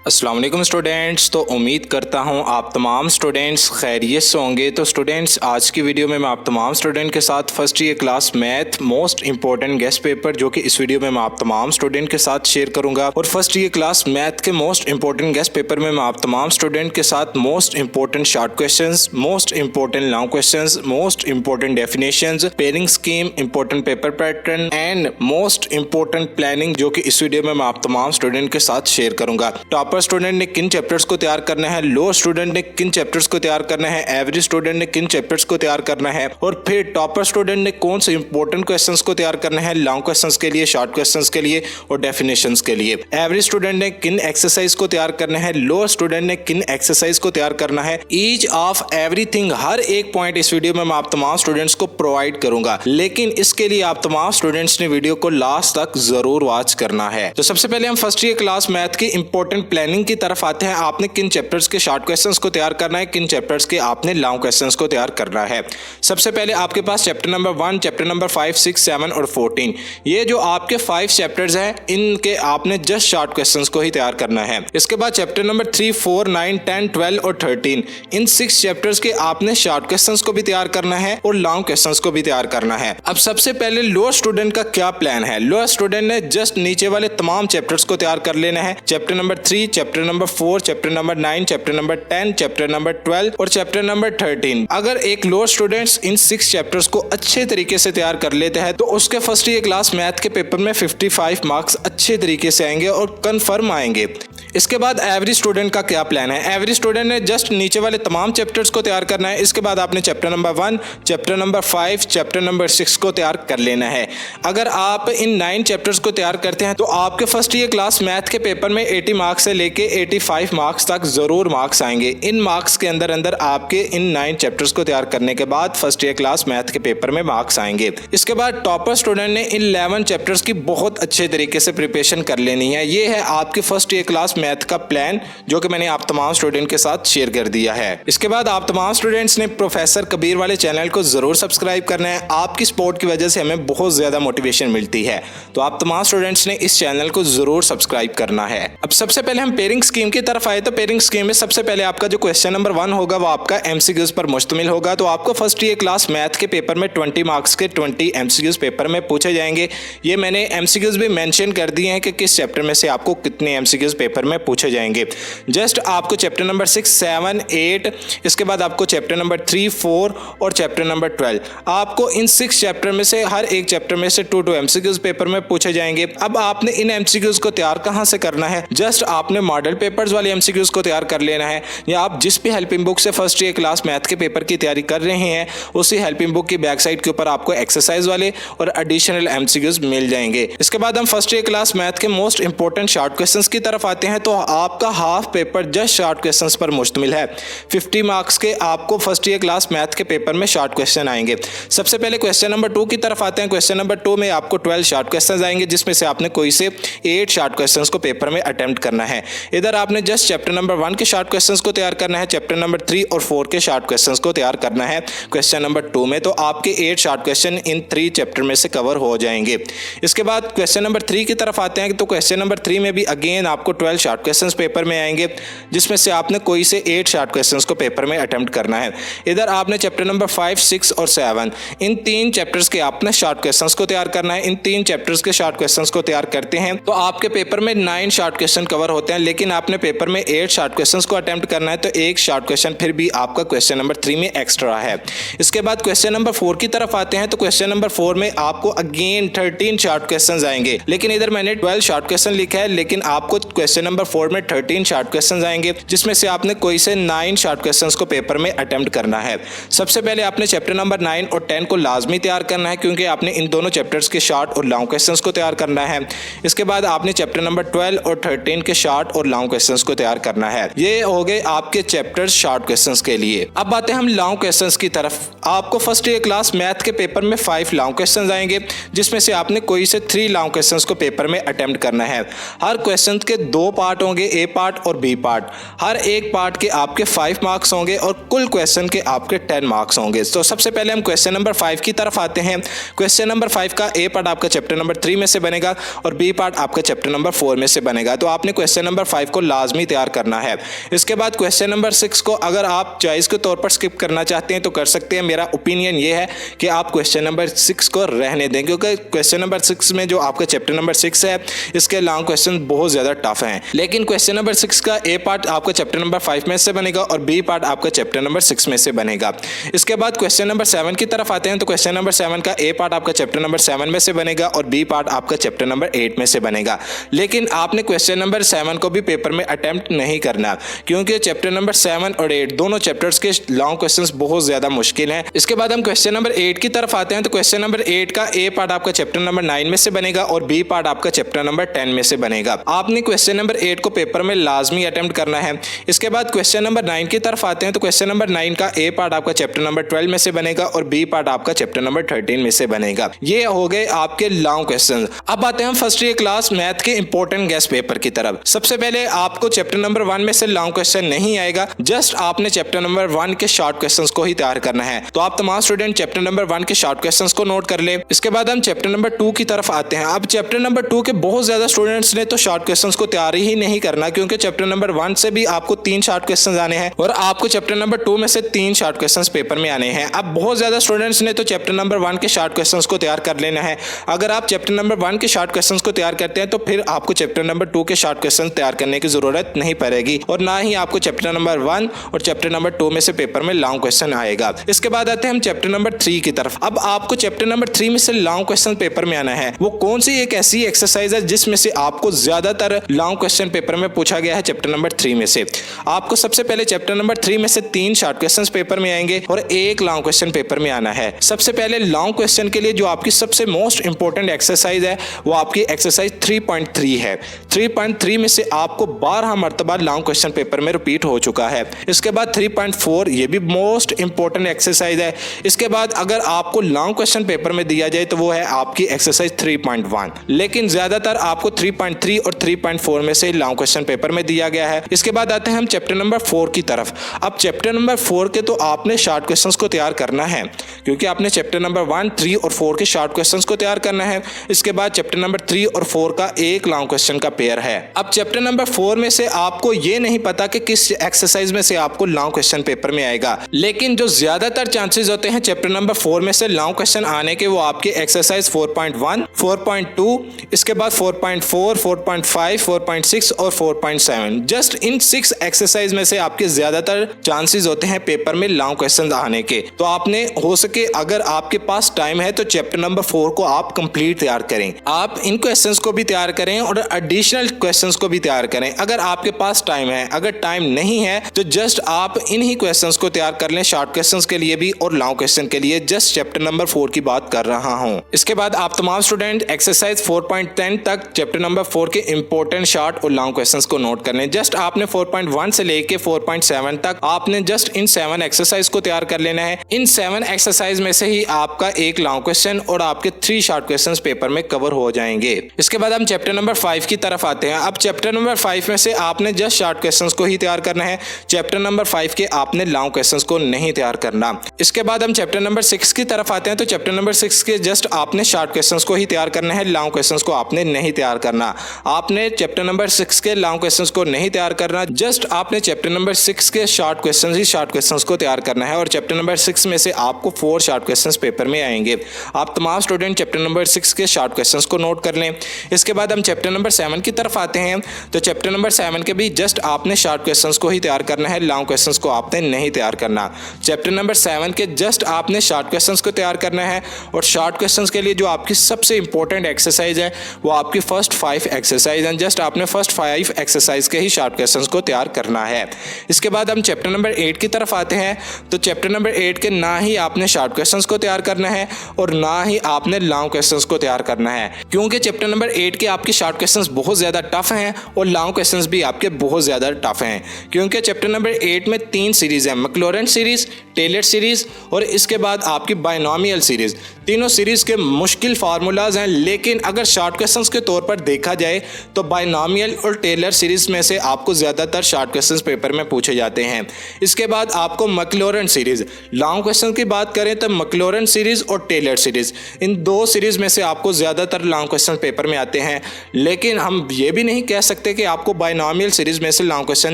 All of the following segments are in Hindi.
अस्सलाम वालेकुम स्टूडेंट्स। तो उम्मीद करता हूं आप तमाम स्टूडेंट्स खैरियत से होंगे। तो स्टूडेंट्स, आज की वीडियो में मैं आप तमाम स्टूडेंट के साथ first year class math most important guest paper जो कि इस वीडियो में मैं आप तमाम स्टूडेंट के साथ शेयर करूंगा। और फर्स्ट ईयर क्लास मैथ के मोस्ट इंपॉर्टेंट गेस्ट पेपर में मैं आप तमाम स्टूडेंट के साथ most important short questions, most important long questions, most important definitions, pairing scheme, important paper pattern and most important planning जो कि इस वीडियो में मैं आप तमाम स्टूडेंट के साथ शेयर करूंगा। टॉपर स्टूडेंट ने किन चैप्टर्स को तैयार करना है, लो स्टूडेंट ने किन चैप्टर्स को तैयार करना है, एवरेज स्टूडेंट ने किन चैप्टर्स को तैयार करना है, और फिर टॉपर स्टूडेंट ने कौन से इंपॉर्टेंट क्वेश्चंस को तैयार करना है लॉन्ग क्वेश्चंस के लिए, शॉर्ट क्वेश्चंस के लिए और डेफिनेशंस के लिए। एवरेज स्टूडेंट ने किन एक्सरसाइज को तैयार करना है, लो स्टूडेंट ने किन एक्सरसाइज को तैयार करना है। ईच ऑफ एवरीथिंग, हर एक पॉइंट इस वीडियो में मैं आप तमाम स्टूडेंट्स को प्रोवाइड करूंगा, लेकिन इसके लिए आप तमाम स्टूडेंट्स ने वीडियो को लास्ट तक जरूर वॉच करना है। तो सबसे पहले हम फर्स्ट ईयर क्लास मैथ की इंपॉर्टेंट प्लानिंग की तरफ आते हैं। आपने किन चैप्टर्स के शॉर्ट क्वेश्चंस को तैयार करना है, किन चैप्टर्स के आपने लॉन्ग क्वेश्चंस को तैयार करना है। सबसे पहले आपके पास चैप्टर नंबर 1, चैप्टर नंबर 5, 6, 7 और 14, ये जो आपके 5 चैप्टर्स हैं, इनके आपने जस्ट शॉर्ट क्वेश्चंस को ही तैयार करना है। इसके बाद चैप्टर नंबर 3, 4, 9, 10, 12 और 13, इन 6 चैप्टर्स के आपने शॉर्ट क्वेश्चंस को भी तैयार करना है और लॉन्ग क्वेश्चंस को भी तैयार करना है। अब सबसे पहले लो स्टूडेंट का क्या प्लान है। लो स्टूडेंट ने जस्ट नीचे वाले तमाम चैप्टर्स को तैयार कर लेना है। Chapter number 3, chapter number 4, chapter number 9, chapter number 10, chapter number 12 और चैप्टर नंबर 13। अगर एक लो स्टूडेंट्स इन 6 चैप्टर्स को अच्छे तरीके से तैयार कर लेते हैं तो उसके फर्स्ट ईयर क्लास मैथ के पेपर में 55 मार्क्स अच्छे तरीके से आएंगे और कंफर्म आएंगे। इसके बाद एवरेज स्टूडेंट का क्या प्लान है। एवरेज स्टूडेंट ने जस्ट नीचे वाले तमाम चैप्टर्स को तैयार करना है। इसके बाद आपने chapter number 1, chapter number 5, chapter number 6 को तैयार कर लेना है। अगर आप इन 9 चैप्टर्स को तैयार करते हैं तो आपके फर्स्ट ईयर क्लास मैथ के पेपर में 80 मार्क्स से लेके 85 मार्क्स तक जरूर मार्क्स आएंगे। इन मार्क्स के अंदर आपके इन 9 चैप्टर्स को तैयार करने के बाद फर्स्ट ईयर क्लास मैथ के पेपर में मार्क्स आएंगे। इसके बाद टॉपर स्टूडेंट ने इन 11 चैप्टर्स की बहुत अच्छे तरीके से प्रिपरेशन कर लेनी है। ये है आपके फर्स्ट ईयर क्लास मैथ का प्लान जो कि मैंने आप तमाम स्टूडेंट के साथ शेयर कर दिया है। इसके बाद आप तमाम स्टूडेंट्स ने प्रोफेसर कबीर वाले चैनल को जरूर सब्सक्राइब करना है। आपकी सपोर्ट की वजह से हमें बहुत ज्यादा मोटिवेशन मिलती है, तो आप तमाम स्टूडेंट्स ने इस चैनल को जरूर सब्सक्राइब करना है। अब सबसे पहले हम पेयरिंग स्कीम की तरफ आए। तो पेयरिंग स्कीम में सबसे पहले आपका जो क्वेश्चन नंबर 1 होगा वो आपका एमसीक्यूज पर मुश्तमिल होगा। तो आपको फर्स्ट ईयर क्लास मैथ के पेपर में 20 मार्क्स के 20 एमसीक्यूज पेपर में पूछे जाएंगे। ये मैंने एमसीक्यूज भी मेंशन कर दिए हैं कि किस चैप्टर में से आपको कितने एमसीक्यूज पेपर में पूछे जाएंगे। जस्ट आपको चैप्टर नंबर 6, 7, 8, इसके बाद आपको चैप्टर नंबर 3, 4 और चैप्टर नंबर 12, आपको इन 6 चैप्टर में से हर एक चैप्टर में से 2 एमसीक्यूज पेपर में पूछे जाएंगे। अब आपने इन एमसीक्यूज को तैयार कहां से करना है। जस्ट आपने मॉडल पेपर्स वाले एमसीक्यूज को तैयार कर लेना है, या आप जिस भी हेल्पिंग बुक से फर्स्ट ईयर क्लास मैथ के पेपर की तैयारी कर रहे हैं उसी हेल्पिंग बुक की बैक साइड के ऊपर आपको एक्सरसाइज वाले और एडिशनल एमसीक्यूज मिल जाएंगे। इसके बाद हम फर्स्ट ईयर क्लास मैथ के मोस्ट इंपॉर्टेंट शॉर्ट क्वेश्चंस की तरफ आते हैं। तो आपका half paper just short questions पर मुश्तमिल है। 50 मार्क्स के आपको फर्स्ट ईयर क्लास मैथ के पेपर में शॉर्ट क्वेश्चन आएंगे। सबसे पहले क्वेश्चन नंबर 2 की तरफ आते हैं। क्वेश्चन नंबर 2 में आपको 12 शॉर्ट क्वेश्चंस आएंगे, जिसमें से आपने कोई से 8 शॉर्ट क्वेश्चंस को पेपर में अटेम्प्ट करना है। इधर आपने जस्ट चैप्टर नंबर 1 के शॉर्ट क्वेश्चंस को तैयार करना है, चैप्टर नंबर 3 और 4 के शॉर्ट क्वेश्चंस को तैयार करना है क्वेश्चन नंबर 2 में। तो आपके 8 शॉर्ट क्वेश्चन इन 3 चैप्टर में से कवर हो जाएंगे। इसके बाद क्वेश्चन नंबर 3 की तरफ आते हैं। तो क्वेश्चन नंबर 3 में भी अगेन आपको 12 शॉर्ट क्वेश्चंस पेपर में आएंगे, जिसमें से आपने कोई से 8 शॉर्ट क्वेश्चंस को पेपर में अटेम्प्ट करना है। इधर आपने चैप्टर नंबर 5, 6 और 7 इन 3 चैप्टर्स के आपने शॉर्ट क्वेश्चंस को तैयार करना है। इन 3 चैप्टर्स के शॉर्ट क्वेश्चंस को तैयार करते हैं तो आपके पेपर में 9 शॉर्ट क्वेश्चन कवर होते हैं, लेकिन आपने पेपर में 8 शॉर्ट क्वेश्चंस को अटेम्प्ट करना है, तो एक शॉर्ट क्वेश्चन फिर भी आपका क्वेश्चन नंबर 3 में एक्स्ट्रा है। इसके बाद क्वेश्चन नंबर 4 की तरफ आते हैं। तो क्वेश्चन नंबर 4 में आपको अगेन 13 शॉर्ट क्वेश्चंस आएंगे, लेकिन इधर मैंने 12 शॉर्ट क्वेश्चन लिखा है, लेकिन आपको क्वेश्चन नंबर 4 में 13 शॉर्ट क्वेश्चंस आएंगे, जिसमें से आपने कोई से 9 शॉर्ट क्वेश्चंस को पेपर में अटेम्प्ट करना है। सबसे पहले आपने चैप्टर नंबर 9 और 10 को लाजमी तैयार करना है, क्योंकि आपने इन दोनों चैप्टर्स के शॉर्ट और लॉन्ग क्वेश्चंस को तैयार करना है। इसके बाद आपने चैप्टर नंबर 12 और 13 के शॉर्ट और लॉन्ग क्वेश्चंस को तैयार करना है। ये हो गए आपके चैप्टर्स शॉर्ट क्वेश्चंस के लिए। अब आते हैं हम लॉन्ग क्वेश्चंस की तरफ। आपको फर्स्ट ईयर क्लास मैथ के पेपर में 5 लॉन्ग क्वेश्चंस आएंगे, जिसमें से आपने कोई से 3 लॉन्ग क्वेश्चंस को पेपर में अटेम्प्ट करना है। हर क्वेश्चन के 2 पार्ट पार्ट होंगे, ए पार्ट और बी पार्ट। हर एक पार्ट के आपके 5 मार्क्स होंगे और कुल क्वेश्चन के आपके 10 मार्क्स होंगे। तो सबसे पहले हम क्वेश्चन नंबर 5 की तरफ आते हैं। क्वेश्चन नंबर 5 का ए पार्ट आपका चैप्टर नंबर 3 में से बनेगा और बी पार्ट आपका चैप्टर नंबर 4 में से बनेगा। तो आपने क्वेश्चन नंबर 5 को लाजमी तैयार करना है। इसके बाद क्वेश्चन नंबर 6 को अगर आप चॉइस के तौर पर स्किप करना चाहते हैं तो कर सकते हैं। मेरा ओपिनियन ये है कि आप क्वेश्चन नंबर 6 को रहने दें, क्योंकि क्वेश्चन नंबर 6 में जो आपका चैप्टर नंबर 6 है इसके लॉन्ग क्वेश्चन बहुत ज्यादा टफ हैं। लेकिन क्वेश्चन नंबर 6 का ए पार्ट आपका चैप्टर नंबर 5 में से बनेगा और बी पार्ट आपका चैप्टर नंबर 6 में से बनेगा। इसके बाद क्वेश्चन नंबर 7 की तरफ आते हैं। तो क्वेश्चन नंबर 7 का ए पार्ट आपका चैप्टर नंबर 7 में से बनेगा और बी पार्ट आपका चैप्टर नंबर 8 में से बनेगा। लेकिन आपने क्वेश्चन नंबर 7 को भी पेपर में अटेम्प्ट नहीं करना, क्योंकि चैप्टर नंबर 7 और 8 दोनों चैप्टर्स के लॉन्ग क्वेश्चंस बहुत ज्यादा मुश्किल हैं। इसके बाद हम क्वेश्चन नंबर 8 की तरफ आते हैं। तो क्वेश्चन नंबर 8 का ए पार्ट आपका चैप्टर नंबर 9 में से बनेगा और बी पार्ट आपका चैप्टर नंबर 10 में से बनेगा। आपने क्वेश्चन नंबर 8 को पेपर में लाजमी अटेम्प्ट करना है। इसके बाद क्वेश्चन नंबर 9 की तरफ आते हैं। तो क्वेश्चन नंबर 9 का ए पार्ट आपका चैप्टर नंबर 12 में से बनेगा और बी पार्ट आपका चैप्टर नंबर 13 में से बनेगा। ये हो गए आपके लॉन्ग क्वेश्चन। अब आते हैं फर्स्ट ईयर क्लास मैथ के इंपॉर्टेंट गेस्ट पेपर की तरफ। सबसे पहले आपको चैप्टर नंबर 1 में से लॉन्ग क्वेश्चन नहीं आएगा, जस्ट आपने चैप्टर नंबर 1 के शॉर्ट क्वेश्चंस को ही तैयार करना है। तो आप तमाम स्टूडेंट चैप्टर नंबर 1 के शॉर्ट क्वेश्चंस को नोट कर ले। इसके बाद हम चैप्टर नंबर 2 की तरफ आते हैं। अब चैप्टर नंबर 2 के बहुत ज्यादा स्टूडेंट्स ने तो शॉर्ट क्वेश्चंस को तैयार ही नहीं करना, क्योंकि चैप्टर नंबर 1 से भी आपको 3 शॉर्ट क्वेश्चंस आने हैं और आपको चैप्टर नंबर 2 में से 3 शॉर्ट क्वेश्चंस पेपर में आने हैं। अब बहुत ज्यादा स्टूडेंट्स ने तो चैप्टर नंबर 1 के शॉर्ट क्वेश्चंस को तैयार कर लेना है। अगर आप चैप्टर नंबर 1 के शॉर्ट क्वेश्चंस को तैयार करते हैं तो फिर आपको चैप्टर नंबर 2 के शॉर्ट क्वेश्चन तैयार करने की जरूरत नहीं पड़ेगी और ना ही आपको चैप्टर नंबर 1 और चैप्टर नंबर 2 में से पेपर में लॉन्ग क्वेश्चन आएगा। इसके बाद आते हैं हम चैप्टर नंबर 3 की तरफ। अब आपको चैप्टर नंबर 3 में से लॉन्ग क्वेश्चन पेपर में आना है। वो कौन सी एक ऐसी एक्सरसाइज है जिसमें से आपको ज्यादातर लॉन्ग क्वेश्चन पेपर में पूछा गया है चैप्टर नंबर 3 में से। आपको सबसे पहले चैप्टर नंबर 3 में से 3 शॉर्ट क्वेश्चंस पेपर में आएंगे और एक लॉन्ग क्वेश्चन पेपर में आना है। सबसे पहले लॉन्ग क्वेश्चन के लिए जो आपकी सबसे मोस्ट इंपॉर्टेंट एक्सरसाइज है वो आपकी एक्सरसाइज 3.3 है। 3.3 में से आपको 12 मरतबा लॉन्ग क्वेश्चन पेपर में रिपीट हो चुका है। इसके बाद 3.4 ये भी मोस्ट इंपॉर्टेंट एक्सरसाइज है। इसके बाद अगर आपको लॉन्ग क्वेश्चन पेपर में दिया जाए तो वो है आपकी एक्सरसाइज 3.1, लेकिन ज्यादातर आपको 3.3 और 3.4 में से लॉन्ग क्वेश्चन पेपर में दिया गया है। इसके बाद आते हैं हम चैप्टर नंबर 4 की तरफ। अब चैप्टर नंबर 4 के तो आपने शॉर्ट क्वेश्चंस को तैयार करना है, क्योंकि आपने चैप्टर नंबर 1, 3 और 4 के शॉर्ट क्वेश्चंस को तैयार करना है। इसके बाद चैप्टर नंबर 3 और 4 का एक लॉन्ग क्वेश्चन का पेयर है। अब चैप्टर नंबर 4 में से आपको ये नहीं पता कि किस एक्सरसाइज में से आपको लॉन्ग क्वेश्चन पेपर में आएगा, लेकिन जो ज्यादातर चांसेस होते हैं चैप्टर नंबर 4 में से लॉन्ग क्वेश्चन आने के वो आपके एक्सरसाइज 4.1, 4.2, इसके बाद 4.4, 4.5, 4.6 और 4.7। जस्ट इन 6 एक्सरसाइज में से आपके ज्यादातर चांसेस होते हैं पेपर में लॉन्ग क्वेश्चन आने के। तो आपने हो सके अगर आपके पास टाइम है तो चैप्टर नंबर 4 को आप कंप्लीट तैयार करें। आप इन क्वेश्चंस को भी तैयार करें और एडिशनल क्वेश्चंस को भी तैयार करें अगर आपके पास टाइम है। अगर टाइम नहीं है तो जस्ट आप इन ही क्वेश्चंस को तैयार कर लें, शॉर्ट क्वेश्चंस के लिए भी और लॉन्ग क्वेश्चन के लिए। जस्ट चैप्टर नंबर 4 की बात कर रहा हूं। इसके बाद आप तमाम स्टूडेंट एक्सरसाइज 4.10 तक चैप्टर नंबर 4 के इंपॉर्टेंट शॉर्ट और लॉन्ग क्वेश्चंस को नोट कर लें। जस्ट आपने 4.1 से लेके 4.7 तक आपने जस्ट इन 7 एक्सरसाइज को तैयार कर लेना है। इन 7 एक्सरसाइज में से ही आपका एक लॉन्ग क्वेश्चन और आपके 3 शॉर्ट क्वेश्चंस पेपर में कवर हो जाएंगे। इसके बाद हम चैप्टर नंबर 5 की तरफ आते हैं। अब चैप्टर नंबर 5 में से आपने जस्ट शॉर्ट क्वेश्चंस को ही तैयार करना है। चैप्टर नंबर 5 के आपने लॉन्ग क्वेश्चंस को नहीं तैयार करना। इसके बाद हम चैप्टर नंबर 6 की तरफ आते हैं। तो चैप्टर नंबर 6 के जस्ट आपने शॉर्ट क्वेश्चंस को ही तैयार करना है, लॉन्ग क्वेश्चंस को आपने नहीं तैयार करना। आपने चैप्टर नंबर 6 के लॉन्ग क्वेश्चंस को नहीं तैयार करना, जस्ट आपने चैप्टर नंबर 6 के शॉर्ट क्वेश्चंस को तैयार करना है और चैप्टर नंबर 6 में से आपको 4 शॉर्ट क्वेश्चंस पेपर में आएंगे। आप तमाम स्टूडेंट चैप्टर नंबर 6 के शॉर्ट क्वेश्चंस को नोट कर लें। इसके बाद हम चैप्टर नंबर 7 की तरफ आते हैं। तो चैप्टर नंबर 7 के भी जस्ट आपने शॉर्ट क्वेश्चंस को ही तैयार करना है, लॉन्ग क्वेश्चंस को आपने नहीं तैयार करना। चैप्टर नंबर 7 के जस्ट आपने शॉर्ट क्वेश्चंस को तैयार करना है और शॉर्ट क्वेश्चंस के लिए जो आपकी सबसे इंपॉर्टेंट एक्सरसाइज है वो आपकी फर्स्ट 5 एक्सरसाइज हैं। जस्ट आपने फर्स्ट 5 एक्सरसाइज के ही शॉर्ट क्वेश्चंस को तैयार करना है। इसके बाद हम चैप्टर नंबर 8 की तरफ आते हैं। तो चैप्टर नंबर 8 के ना ही आपने शॉर्ट क्वेश्चंस को तैयार करना है और ना ही आपने लॉन्ग क्वेश्चंस को तैयार करना है, क्योंकि चैप्टर नंबर 8 के आपके शॉर्ट क्वेश्चंस बहुत ज़्यादा टफ हैं और लॉन्ग क्वेश्चंस भी आपके बहुत ज़्यादा टफ हैं। क्योंकि चैप्टर नंबर 8 में 3 सीरीज़ हैं, मैक्लॉरेंट सीरीज़, टेलर सीरीज़ और इसके बाद आपकी बायनॉमियल सीरीज़। तीनों सीरीज़ के मुश्किल फार्मूलाज हैं, लेकिन अगर शॉर्ट क्वेश्चंस के तौर पर देखा जाए तो बाइनॉमियल और टेलर सीरीज़ में से आपको ज़्यादातर शॉर्ट क्वेश्चंस पेपर में पूछे जाते हैं। इसके बाद आपको मैक्लॉरेन सीरीज़, लॉन्ग क्वेश्चन की बात करें तो मैक्लॉरेन सीरीज़ और टेलर सीरीज़, इन दो सीरीज़ में से आपको ज़्यादातर लॉन्ग क्वेश्चन पेपर में आते हैं। लेकिन हम ये भी नहीं कह सकते कि आपको बाइनॉमियल सीरीज़ में से लॉन्ग क्वेश्चन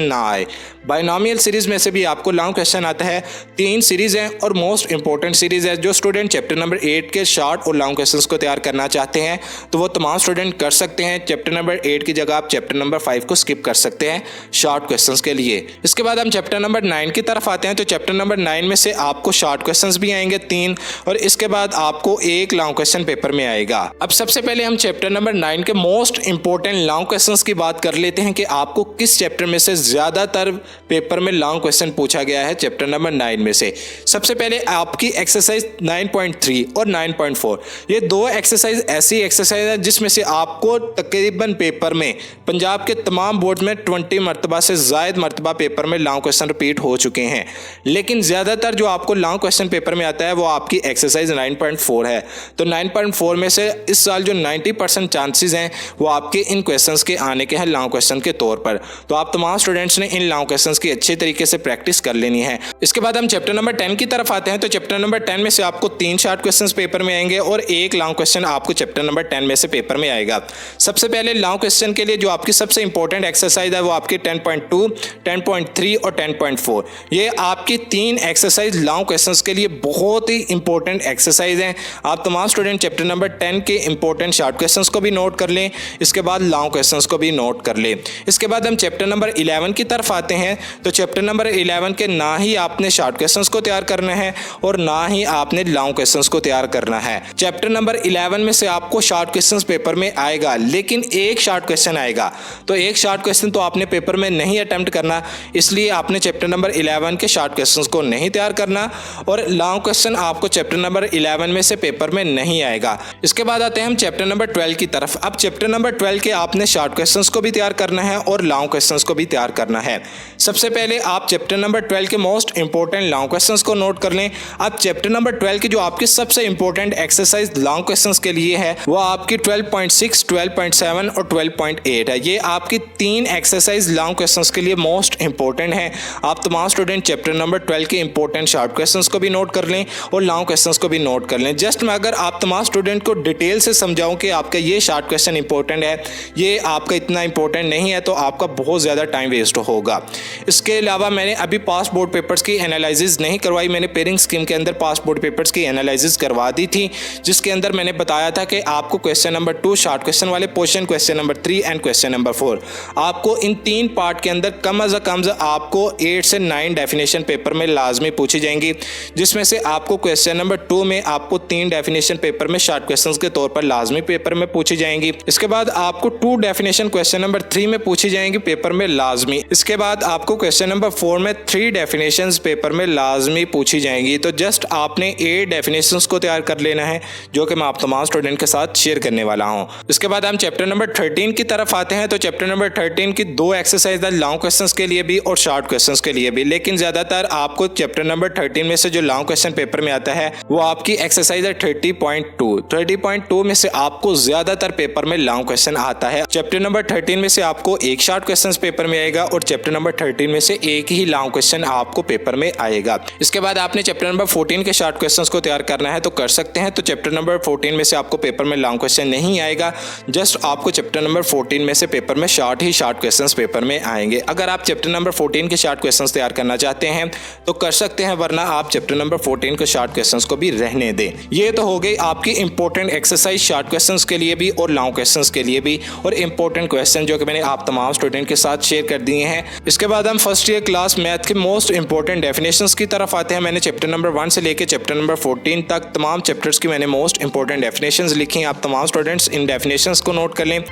ना आए। बाइनॉमियल सीरीज़ में से भी आपको लॉन्ग क्वेश्चन आता है। 3 सीरीज़ हैं और मोस्ट इंपॉर्टेंट सीरीज़ है। जो स्टूडेंट चैप्टर नंबर 8 के शॉर्ट और लॉन्ग क्वेश्चंस को तैयार करना चाहते हैं तो वो तमाम स्टूडेंट कर सकते हैं। चैप्टर नंबर 8 की जगह आप चैप्टर नंबर 5 को स्किप कर सकते हैं शॉर्ट क्वेश्चंस के लिए। इसके बाद हम चैप्टर नंबर 9 की तरफ आते हैं। तो चैप्टर नंबर 9 में से आपको शॉर्ट क्वेश्चंस भी आएंगे 3, और इसके बाद आपको एक लॉन्ग क्वेश्चन पेपर में आएगा। अब सबसे पहले हम चैप्टर नंबर 9 के मोस्ट इंपॉर्टेंट लॉन्ग क्वेश्चंस की बात कर लेते हैं कि आपको किस चैप्टर में से ज्यादातर पेपर में लॉन्ग क्वेश्चन पूछा गया है। चैप्टर नंबर 9 में से सबसे पहले आपकी एक्सरसाइज 9.3 और 9.4, ये दो एक्सरसाइज ऐसी एक्सरसाइज है जिसमें से आपको तकरीबन पेपर में पंजाब के तमाम बोर्ड में 20 मरतबा से ज़ायद मरतबा पेपर में लॉन्ग क्वेश्चन रिपीट हो चुके हैं। लेकिन ज़्यादातर जो आपको लॉन्ग क्वेश्चन पेपर में आता है वो आपकी एक्सरसाइज 9.4 है। तो 9.4 में से इस साल जो 90% चांसेस हैं वो आपके इन क्वेश्चंस के आने के हैं लॉन्ग क्वेश्चन के तौर पर। तो आप तमाम स्टूडेंट्स ने इन लॉन्ग क्वेश्चंस की अच्छे तरीके से प्रैक्टिस कर लेनी है। इसके बाद हम चैप्टर नंबर 10 की तरफ आते हैं। तो चैप्टर नंबर 10 में से आपको 3 शॉर्ट क्वेश्चंस पेपर में आएंगे और एक लॉन्ग क्वेश्चन आपको चैप्टर नंबर 10 में से पेपर में आएगा। सबसे पहले लॉन्ग क्वेश्चन के लिए जो आपकी सबसे इंपॉर्टेंट एक्सरसाइज है वो आपकी 10.2, 10.3 और 10.4, ये आपकी 3 एक्सरसाइज लॉन्ग क्वेश्चंस के लिए बहुत ही इंपॉर्टेंट एक्सरसाइज हैं। आप तमाम स्टूडेंट चैप्टर नंबर 10 के इंपॉर्टेंट शॉर्ट क्वेश्चंस को भी नोट कर लें, इसके बाद लॉन्ग क्वेश्चंस को भी नोट कर लें। इसके बाद हम चैप्टर नंबर 11 की तरफ आते हैं। तो चैप्टर नंबर 11 के ना ही आपने शॉर्ट क्वेश्चंस को तैयार करना है और ना ही आपने लॉन्ग क्वेश्चंस को तैयार करना है। चैप्टर नंबर 11 में से आपको शॉर्ट क्वेश्चंस पेपर में आएगा, लेकिन एक शॉर्ट क्वेश्चन आएगा। तो एक शॉर्ट क्वेश्चन तो आपने पेपर में नहीं अटेम्प्ट करना, इसलिए आपने चैप्टर नंबर 11 के शॉर्ट क्वेश्चंस को नहीं तैयार करना, और लॉन्ग क्वेश्चन आपको चैप्टर नंबर 11 में से पेपर में नहीं आएगा। इसके बाद आते हैं हम चैप्टर नंबर 12 की तरफ। अब चैप्टर नंबर 12 के आपने शॉर्ट क्वेश्चंस को भी तैयार करना है और लॉन्ग क्वेश्चंस को भी तैयार करना है। सबसे पहले आप चैप्टर नंबर 12 के मोस्ट इंपॉर्टेंट लॉन्ग क्वेश्चंस को नोट कर लें। अब चैप्टर नंबर 12 की जो आपकी सबसे इंपॉर्टेंट एक्सरसाइज लॉन्ग क्वेश्चंस के लिए है वो आपकी 12.6, 12.7 और 12.8 है। ये आपकी 3 एक्सरसाइज लॉन्ग क्वेश्चंस के लिए मोस्ट इंपॉर्टेंट है। आप तमाम स्टूडेंट चैप्टर नंबर 12 के इंपॉर्टेंट शॉर्ट क्वेश्चंस को भी नोट कर लें और लॉन्ग क्वेश्चंस को भी नोट कर लें। जस्ट मैं अगर आप तमाम स्टूडेंट को डिटेल से समझाऊं कि आपका ये शॉर्ट क्वेश्चन इंपॉर्टेंट है, ये आपका इतना इंपॉर्टेंट नहीं है, तो आपका बहुत ज़्यादा टाइम वेस्ट होगा। इसके अलावा मैंने अभी पास बोर्ड पेपर्स की एनालिसिस नहीं करवाई, मैंने पेयरिंग स्कीम के अंदर पास बोर्ड पेपर्स की एनालिसिस करवा दी थी, जिसके अंदर मैंने बताया था कि आपको क्वेश्चन नंबर 2 शॉर्ट क्वेश्चन वाले portion, question number 3 and question number 4, आपको इन 3 पार्ट के अंदर कम अज़ कम आपको 8 से 9 डेफिनेशन पेपर में लाजमी पूछी जाएंगी, जिसमें से आपको क्वेश्चन नंबर 2 में आपको 3 डेफिनेशन पेपर में शॉर्ट क्वेश्चंस के तौर पर लाजमी पेपर में पूछी जाएंगी। इसके बाद आपको 2 डेफिनेशन क्वेश्चन नंबर 3 में पूछी जाएंगी पेपर में लाजमी। इसके बाद आपको क्वेश्चन नंबर 4 में 3 डेफिनेशंस पेपर में लाजमी पूछी जाएंगी। तो जस्ट आपने 8 डेफिनेशंस को तैयार कर लेना है, जो कि मैं आप तमाम स्टूडेंट के साथ शेयर करने वाला हूं। इसके बाद हम चैप्टर नंबर 13 की तरफ आते हैं। तो चैप्टर नंबर 13 की 2 एक्सरसाइज है लॉन्ग क्वेश्चंस के लिए भी और शॉर्ट क्वेश्चंस के लिए भी, लेकिन ज़्यादातर आपको चैप्टर नंबर 13 में से जो लॉन्ग क्वेश्चन पेपर में आता है वो आपकी एक्सरसाइज है 30.2। 30.2 में से आपको ज़्यादातर पेपर में लॉन्ग क्वेश्चन आता है। चैप्टर नंबर 13 में से आपको एक शॉर्ट क्वेश्चन पेपर में आएगा और चैप्टर नंबर 13 में से एक ही लॉन्ग क्वेश्चन आपको पेपर में आएगा। इसके बाद आपने चैप्टर नंबर 14 के शॉर्ट क्वेश्चंस को तैयार करना है तो कर सकते हैं। तो चैप्टर नंबर 14 में से आपको पेपर में लॉन्ग क्वेश्चन नहीं आएगा, जस्ट आपको चैप्टर नंबर 14 में से पेपर में शॉर्ट क्वेश्चंस पेपर में आएंगे। अगर आप चैप्टर नंबर 14 के शॉर्ट क्वेश्चंस तैयार करना चाहते हैं तो कर सकते हैं, वरना आप चैप्टर नंबर 14 के शॉर्ट क्वेश्चंस को भी रहने दें। ये तो हो गई आपकी इंपॉर्टेंट एक्सरसाइज शॉर्ट क्वेश्चंस के लिए भी और लॉन्ग क्वेश्चंस के लिए भी, और इंपॉर्टेंट क्वेश्चन जो कि मैंने आप तमाम स्टूडेंट के साथ शेयर कर दिए हैं। इसके बाद हम फर्स्ट ईयर क्लास मैथ के मोस्ट इंपॉर्टेंट डेफिनेशंस की तरफ आते हैं। मैंने चैप्टर नंबर 1 से लेकर चैप्टर नंबर 14 तक तमाम चैप्टर्स की मैंने मोस्ट इंपॉर्टेंट डेफिनेशंस लिखी हैं। आप तमाम स्टूडेंट्स इन डेफिनेशंस को नोट कर लें।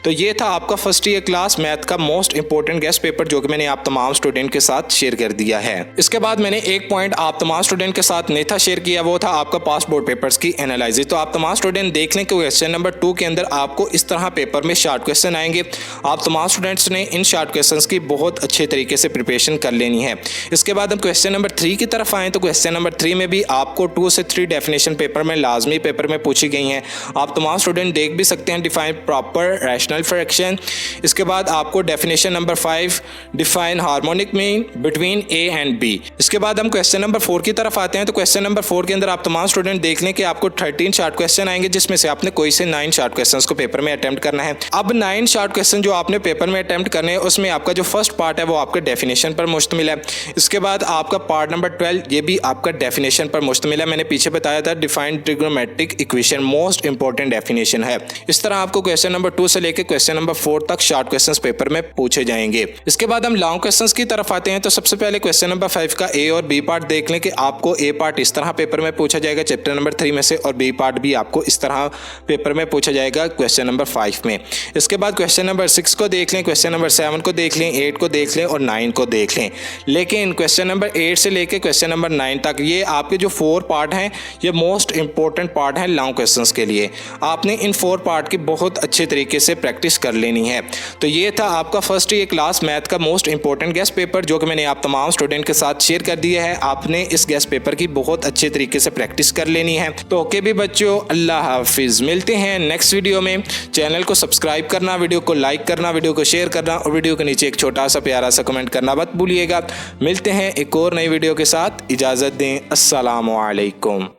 तो ये था आपका फर्स्ट ईयर क्लास मैथ का मोस्ट इंपॉर्टेंट गेस्ट पेपर जो कि मैंने आप तमाम स्टूडेंट के साथ शेयर कर दिया है। इसके बाद मैंने एक पॉइंट आप तमाम स्टूडेंट के साथ नहीं था शेयर किया, वो था आपका पास बोर्ड पेपर्स की एनालिसिस। तो आप तमाम स्टूडेंट देख लें कि क्वेश्चन नंबर 2 के अंदर आपको इस तरह पेपर में शॉर्ट क्वेश्चन आएंगे। आप तमाम स्टूडेंट्स ने इन शॉर्ट क्वेश्चंस की बहुत अच्छे तरीके से प्रिपरेशन कर लेनी है। इसके बाद हम क्वेश्चन नंबर 3 की तरफ आएँ तो क्वेश्चन नंबर 3 में भी आपको 2 से 3 डेफिनेशन पेपर में लाजमी पेपर में पूछी गई हैं। आप तमाम स्टूडेंट देख भी सकते हैं। Define proper rational fraction. इसके बाद आपको definition number 5 define harmonic mean between A and B. इसके बाद हम क्वेश्चन नंबर 4 की तरफ आते हैं तो क्वेश्चन नंबर 4 के अंदर आप तमाम स्टूडेंट देख लें कि आपको 13 शॉर्ट क्वेश्चन आएंगे जिसमें से आपने कोई से 9 शॉर्ट क्वेश्चंस को पेपर में अटेम्प्ट करना है। अब 9 शॉर्ट क्वेश्चन जो आपने पेपर में अटेम्प्ट करने हैं उसमें आपका जो फर्स्ट पार्ट है वो आपका डेफिनेशन पर मुश्तमिल है। इसके बाद आपका पार्ट नंबर 12 ये भी आपका डेफिनेशन पर मुश्तमिल है। मैंने पीछे बताया था define trigonometric equation most important definition है। इस तरह आपको क्वेश्चन नंबर 2 से लेकर क्वेश्चन नंबर 4 तक शॉर्ट क्वेश्चंस पेपर में पूछे जाएंगे। इसके बाद हम लॉन्ग क्वेश्चंस की तरफ आते हैं तो सबसे पहले क्वेश्चन नंबर 5 का ए और बी पार्ट देख लें कि आपको ए पार्ट इस तरह पेपर में पूछा जाएगा चैप्टर नंबर 3 में से और बी पार्ट भी आपको इस तरह पेपर में पूछा जाएगा क्वेश्चन नंबर 5 में। इसके बाद क्वेश्चन नंबर 6 को देख लें, क्वेश्चन नंबर 7 को देख लें, 8 को देख लें और 9 को देख लें। लेकिन क्वेश्चन नंबर 8 से लेकर क्वेश्चन नंबर 9 तक ये आपके जो 4 पार्ट हैं ये मोस्ट इंपॉर्टेंट पार्ट हैं लॉन्ग क्वेश्चंस के लिए। आपने इन 4 पार्ट की बहुत अच्छे तरीके से प्रैक्टिस कर लेनी है। तो ये था आपका फर्स्ट ईयर क्लास मैथ का मोस्ट इंपॉर्टेंट गेस्ट पेपर जो कि मैंने आप तमाम स्टूडेंट के साथ शेयर कर दिया है। आपने इस गेस्ट पेपर की बहुत अच्छे तरीके से प्रैक्टिस कर लेनी है। तो ओके भी बच्चों, अल्लाह हाफिज। मिलते हैं नेक्स्ट वीडियो में। चैनल को सब्सक्राइब करना, वीडियो को लाइक करना, वीडियो को शेयर करना और वीडियो के नीचे एक छोटा सा प्यारा सा कमेंट करना मत भूलिएगा। मिलते हैं एक और नई वीडियो के साथ। इजाज़त दें। अस्सलामु अलैकुम।